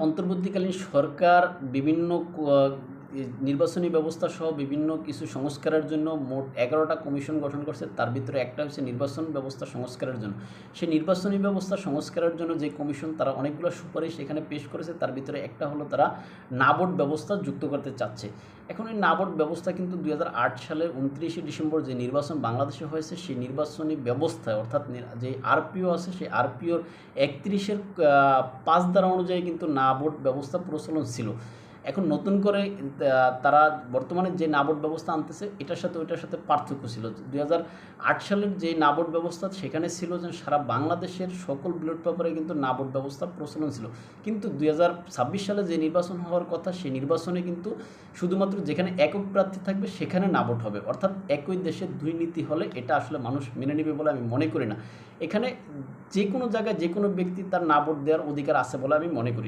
অন্তর্বর্তীকালীন সরকার বিভিন্ন নির্বাচনী ব্যবস্থা সহ বিভিন্ন কিছু সংস্কারের জন্য মোট 11টা কমিশন গঠন করছে। তার ভিতরে একটা হচ্ছে নির্বাচন ব্যবস্থা সংস্কারের জন্য। সেই নির্বাচনী ব্যবস্থা সংস্কারের জন্য যে কমিশন তারা অনেকগুলো সুপারিশ এখানে পেশ করেছে। তার ভিতরে একটা হলো তারা নাবোর্ড ব্যবস্থা যুক্ত করতে চাচ্ছে। এখন এই নাবোর্ড ব্যবস্থা কিন্তু 2008 সালের 29শে ডিসেম্বর যে নির্বাচন বাংলাদেশে হয়েছে সেই নির্বাচনী ব্যবস্থায় অর্থাৎ যে আরপিও আছে সেই আরপিওর 31-এর 5 ধারা অনুযায়ী কিন্তু নাবোর্ড ব্যবস্থা প্রচলন ছিল। এখন নতুন করে তারা বর্তমানে যে নাবোর্ড ব্যবস্থা আনতেছে এটার সাথে ওইটার সাথে পার্থক্য ছিল। 2008 সালের যে নাবোর্ড ব্যবস্থা সেখানে ছিল যে সারা বাংলাদেশের সকল ব্যালট পেপারে কিন্তু নাবোর্ড ব্যবস্থা প্রচলন ছিল। কিন্তু 2026 সালে যে নির্বাচন হওয়ার কথা সেই নির্বাচনে কিন্তু শুধুমাত্র যেখানে একক প্রার্থী থাকবে সেখানে নাবোর্ড হবে, অর্থাৎ একই দেশে দুই নীতি হলে এটা আসলে মানুষ মেনে নেবে বলে আমি মনে করি না। এখানে যে কোনো জায়গায় যে কোনো ব্যক্তি তার নাবোর্ড দেওয়ার অধিকার আছে বলে আমি মনে করি।